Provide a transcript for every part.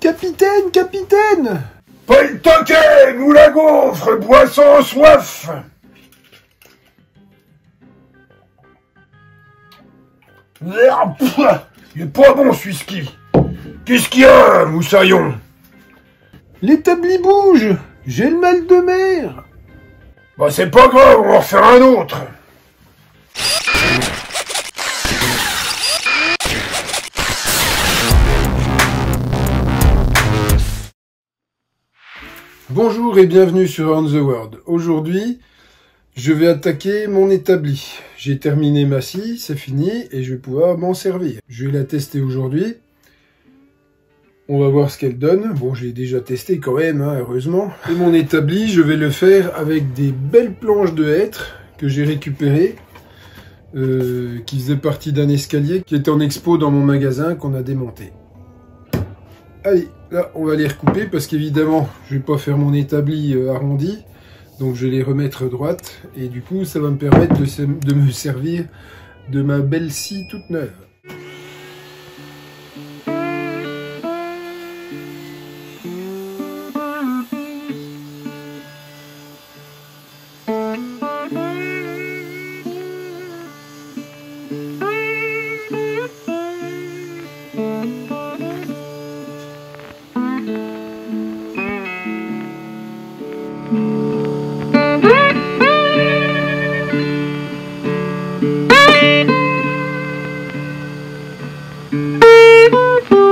Capitaine, capitaine! Pas le totem ou la gaufre, boisson soif! Merde, il est pas bon ce whisky. Qu'est-ce qu'il y a, moussaillon? L'établi bouge! J'ai le mal de mer! Bah c'est pas grave, on va en refaire un autre. Bonjour et bienvenue sur On the World. Aujourd'hui, je vais attaquer mon établi. J'ai terminé ma scie, c'est fini et je vais pouvoir m'en servir. Je vais la tester aujourd'hui. On va voir ce qu'elle donne. Bon, je l'ai déjà testé quand même, hein, heureusement. Et mon établi, je vais le faire avec des belles planches de hêtre que j'ai récupérées, qui faisaient partie d'un escalier qui était en expo dans mon magasin qu'on a démonté. Allez, là, on va les recouper parce qu'évidemment, je vais pas faire mon établi arrondi. Donc, je vais les remettre droite. Et du coup, ça va me permettre de me servir de ma belle scie toute neuve.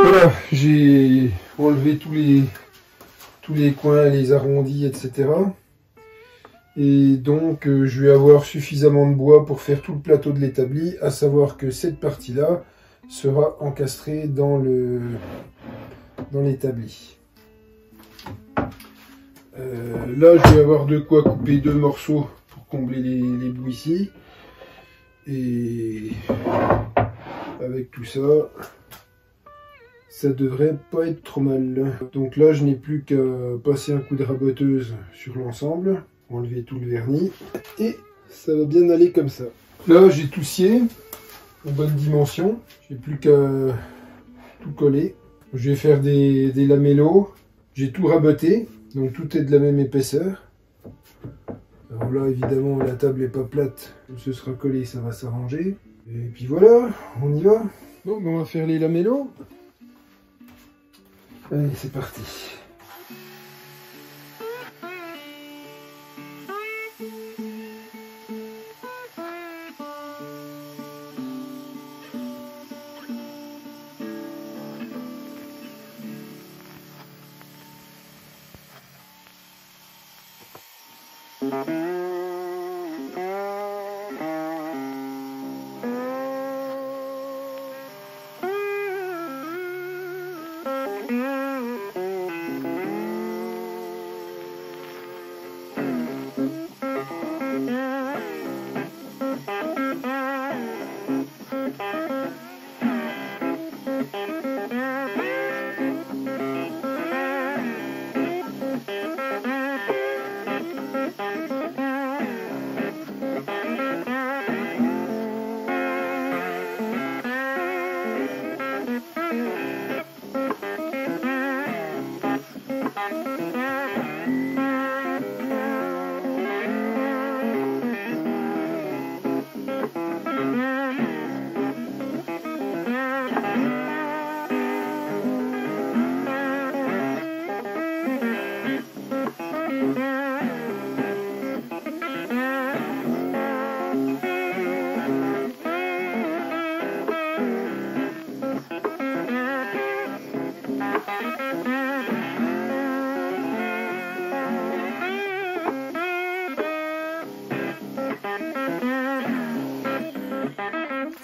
Voilà, j'ai enlevé tous les coins, les arrondis, etc. Et donc, je vais avoir suffisamment de bois pour faire tout le plateau de l'établi, à savoir que cette partie-là sera encastrée dans l'établi. Là, je vais avoir de quoi couper deux morceaux pour combler les bouts ici. Et avec tout ça, ça devrait pas être trop mal. Donc là, je n'ai plus qu'à passer un coup de raboteuse sur l'ensemble, enlever tout le vernis, et ça va bien aller comme ça. Là, j'ai tout scié en bonne dimension, j'ai plus qu'à tout coller. Je vais faire des lamellos, j'ai tout raboté, donc tout est de la même épaisseur. Alors là, évidemment, la table est pas plate, ce sera collé, ça va s'arranger. Et puis voilà, on y va. Donc on va faire les lamellos. Allez, c'est parti.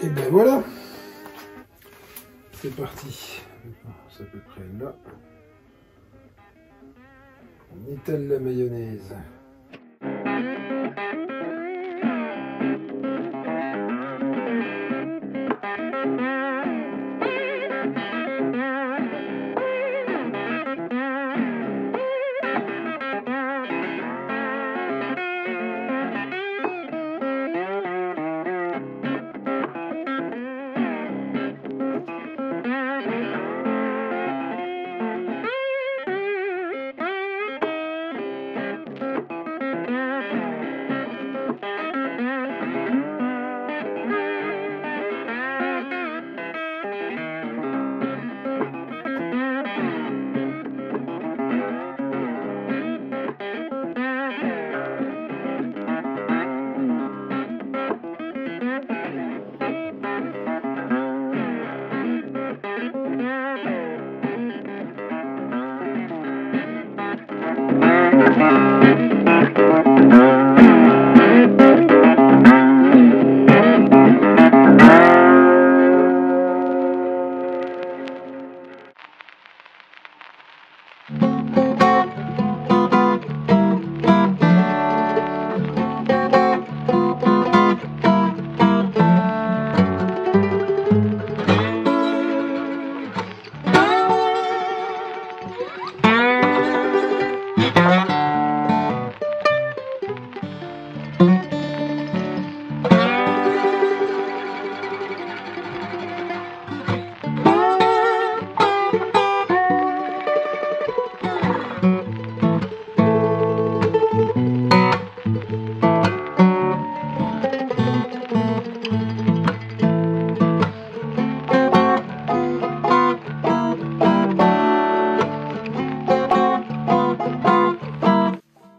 Et ben voilà, c'est parti. C'est à peu près là. On étale la mayonnaise.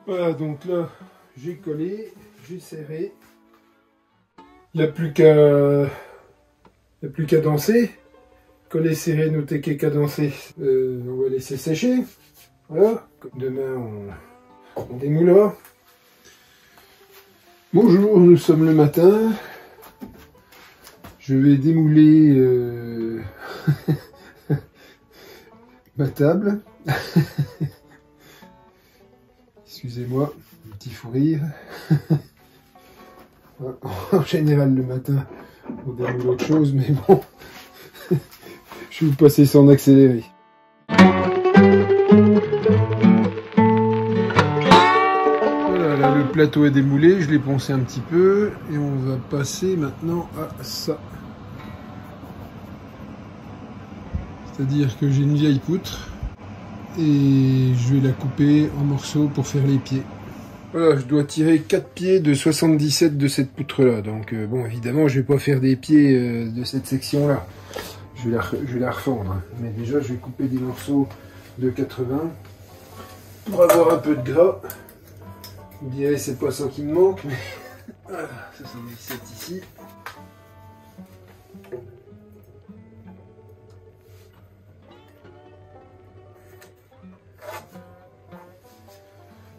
Voilà, donc là, j'ai collé, j'ai serré. Il n'y a plus qu'à danser. Coller, serrer, noter qu'est cadencé. On va laisser sécher. Voilà. Demain, on démoulera. Bonjour, nous sommes le matin. Je vais démouler ma table. Excusez-moi, un petit fou rire. En général, le matin, on déroule autre chose, mais bon, je vais vous passer sans accélérer. Voilà, là, le plateau est démoulé, je l'ai poncé un petit peu, et on va passer maintenant à ça. C'est-à-dire que j'ai une vieille poutre, et je vais la couper en morceaux pour faire les pieds. Voilà, je dois tirer 4 pieds de 77 de cette poutre là, donc bon, évidemment je vais pas faire des pieds de cette section là, je vais la refendre, hein. Mais déjà je vais couper des morceaux de 80 pour avoir un peu de gras. Vous direz c'est pas ça qui me manque, mais voilà, 77 ici.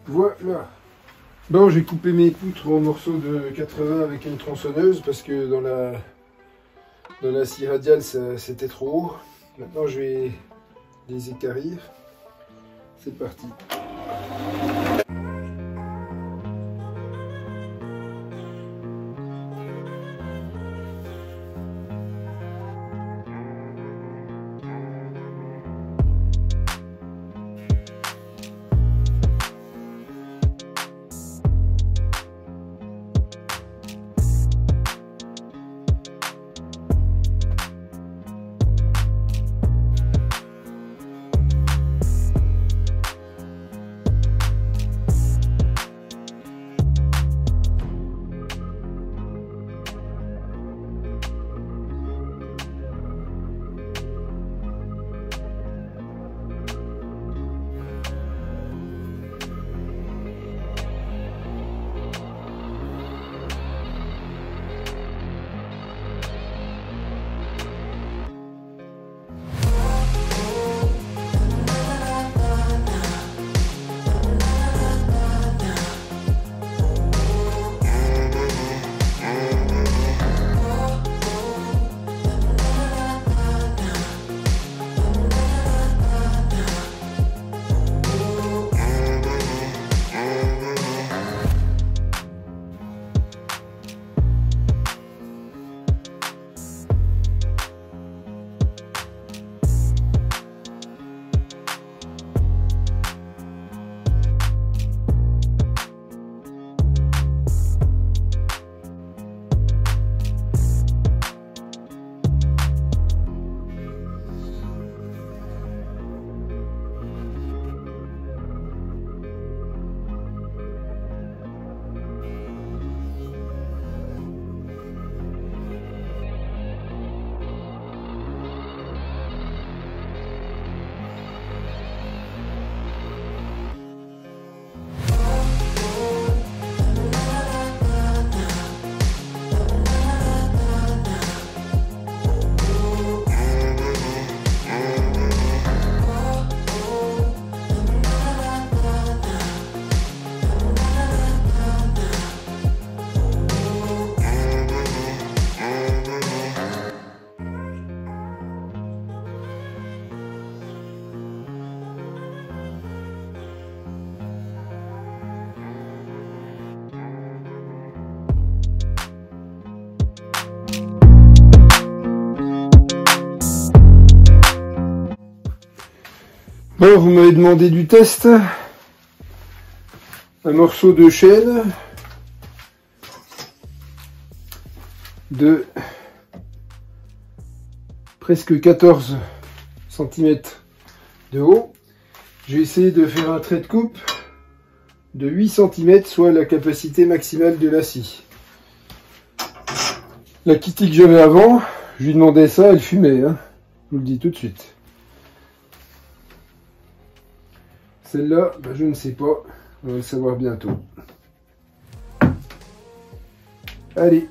Voilà. Bon, j'ai coupé mes poutres en morceaux de 80 avec une tronçonneuse parce que dans la scie radiale c'était trop haut. Maintenant je vais les équarrir. C'est parti. Bon, vous m'avez demandé du test. Un morceau de chêne de presque 14 cm de haut. J'ai essayé de faire un trait de coupe de 8 cm, soit la capacité maximale de la scie. La Kitty que j'avais avant, je lui demandais ça, elle fumait, hein. Je vous le dis tout de suite. Celle-là, ben je ne sais pas, on va le savoir bientôt. Allez.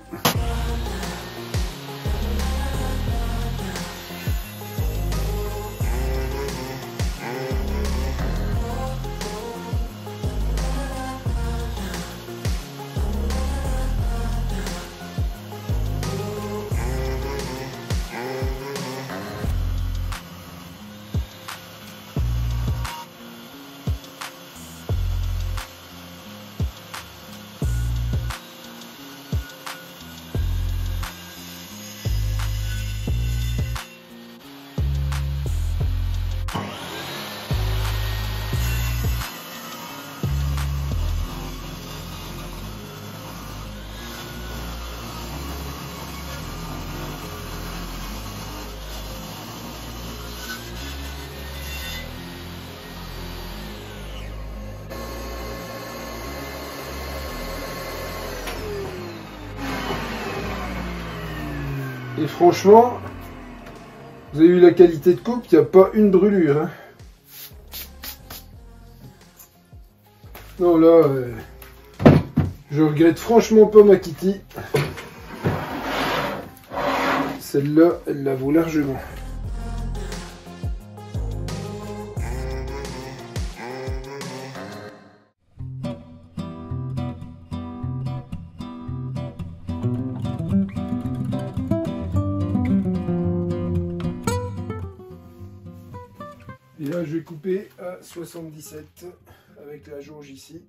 Et franchement, vous avez vu la qualité de coupe, il n'y a pas une brûlure. Hein. Non là, je regrette franchement pas ma Kitty. Celle-là, elle la vaut largement. Et là, je vais couper à 77 avec la jauge ici.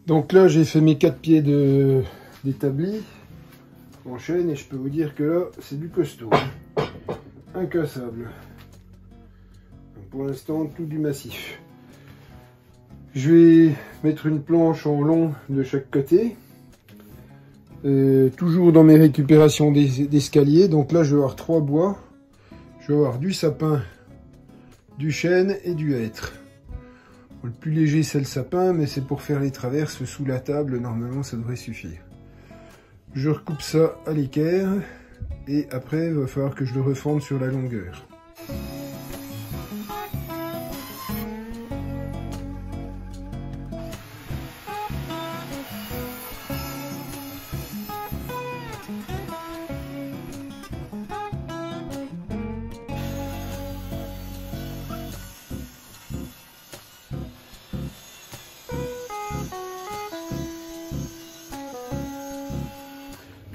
Donc là, j'ai fait mes 4 pieds d'établi en chêne et je peux vous dire que là, c'est du costaud. Incassable. Donc pour l'instant, tout du massif. Je vais mettre une planche en long de chaque côté. Toujours dans mes récupérations d'escalier. Donc là, je vais avoir 3 bois. Je vais avoir du sapin, du chêne et du hêtre. Le plus léger, c'est le sapin, mais c'est pour faire les traverses sous la table. Normalement, ça devrait suffire. Je recoupe ça à l'équerre. Et après, il va falloir que je le reforme sur la longueur.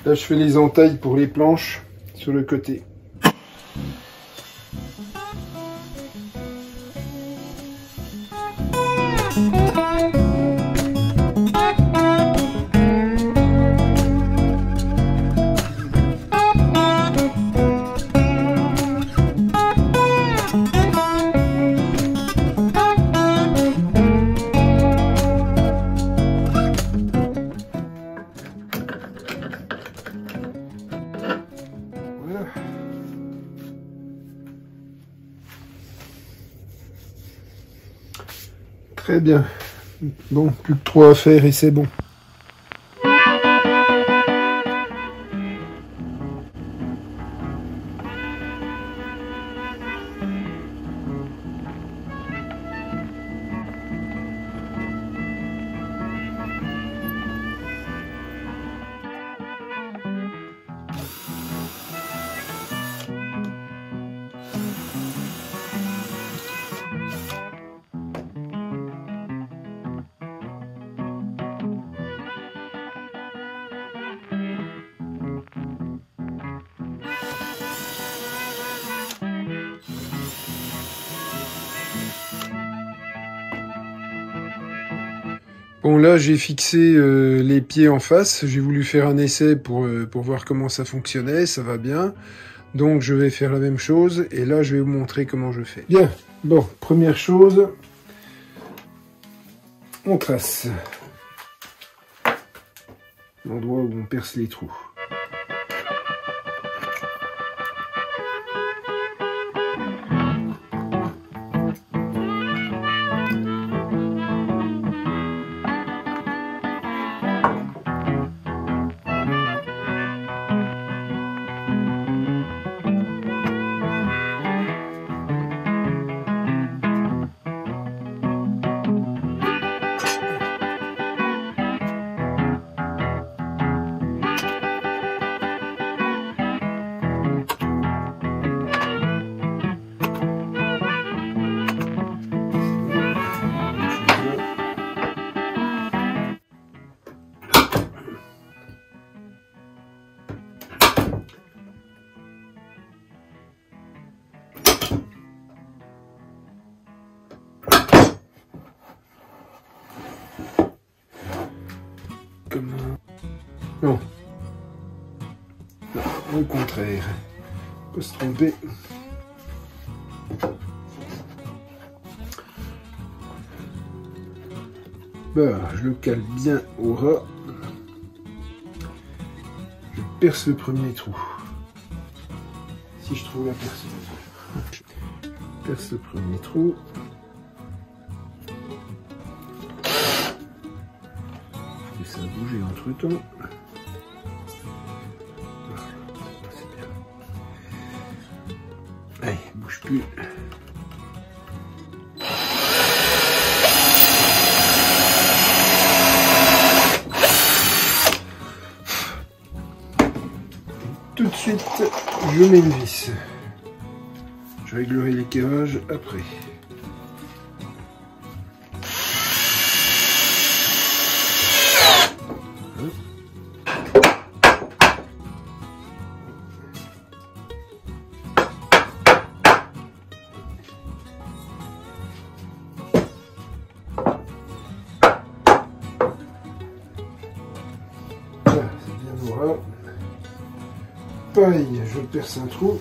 Là, je fais les entailles pour les planches sur le côté. Voilà. Très bien. Bon, plus que 3 à faire et c'est bon. Bon, là, j'ai fixé les pieds en face. J'ai voulu faire un essai pour voir comment ça fonctionnait. Ça va bien. Donc, je vais faire la même chose. Et là, je vais vous montrer comment je fais. Bien. Bon, première chose, on trace l'endroit où on perce les trous. Comment? Non. Non, au contraire. On peut se tromper. Ben, je le cale bien au ras. Je perce le premier trou. Si je trouve la perceuse. Je perce le premier trou. Et ça a bougé entre temps. C'est bien. Allez, bouge plus. Tout de suite, je mets une vis. Je réglerai l'éclairage après. Voilà, c'est bien noir. Pareil, je perce un trou.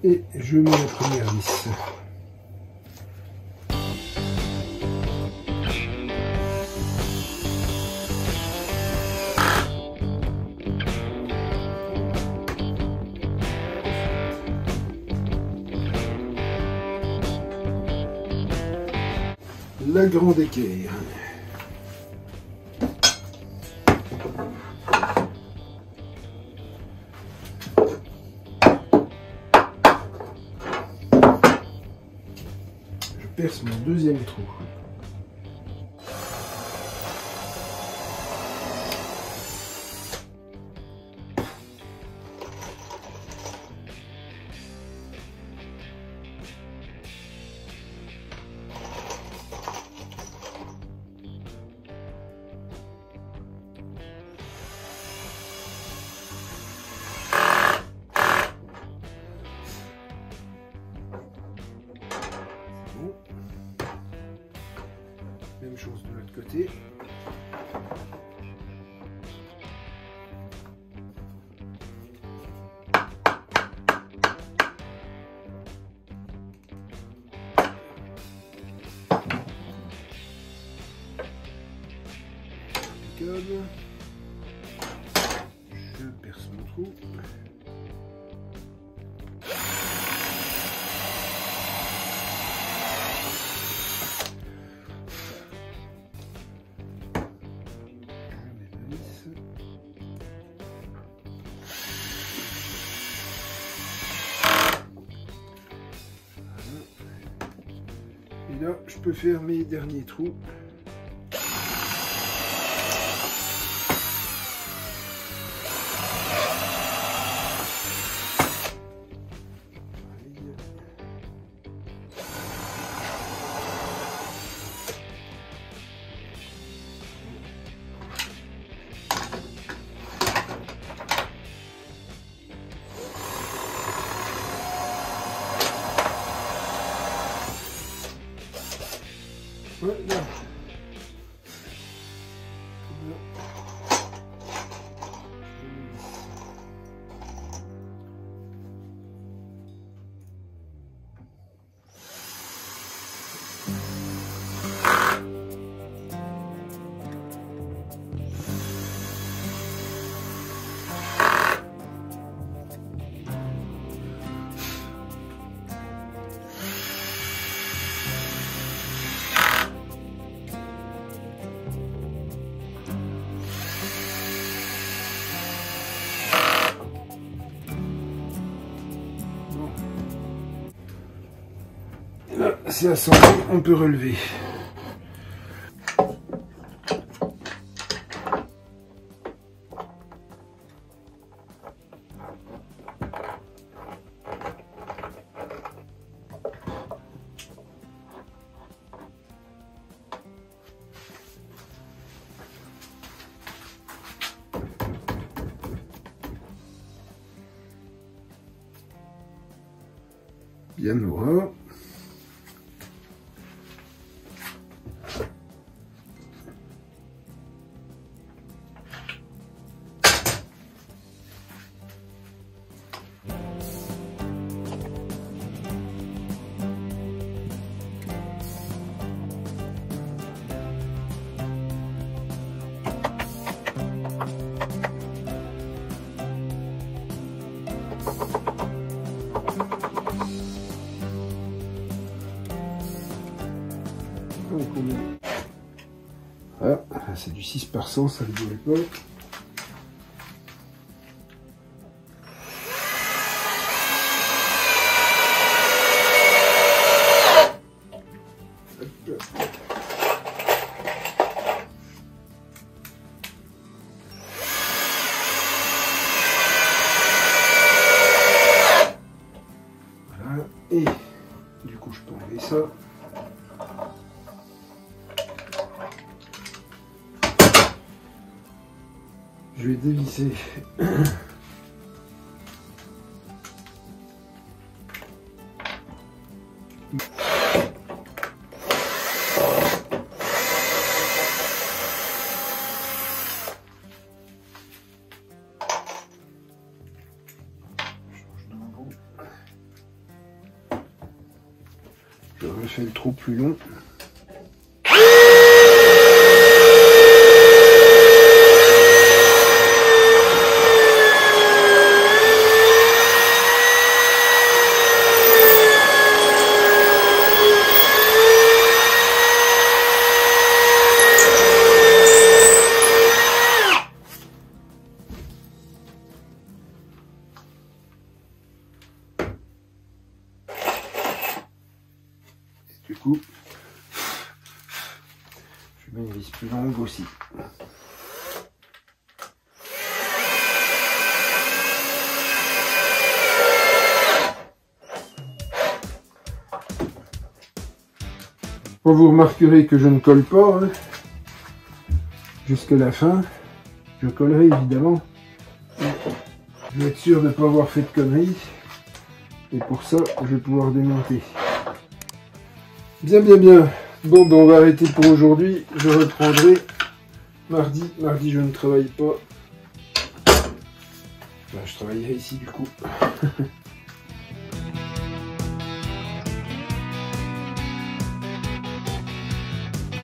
Et je mets la première vis. La grande équerre. Je perce mon deuxième trou. Même chose de l'autre côté. fonctionne. Je perce mon trou. Et là, je peux faire mes derniers trous. Voilà. Là, c'est assemblé, on peut relever. Bien droit. Voilà, c'est du 6 par 100, ça ne rigole pas. Voilà, et du coup je peux enlever ça. Je vais dévisser je refais le trou plus long. Du coup, je mets une vis plus longue aussi. Bon, vous remarquerez que je ne colle pas hein, jusqu'à la fin. Je collerai évidemment. Je vais être sûr de ne pas avoir fait de conneries. Et pour ça, je vais pouvoir démonter. Bien, bien, bien. Bon, ben on va arrêter pour aujourd'hui. Je reprendrai mardi. Mardi, je ne travaille pas. Ben, je travaillerai ici du coup.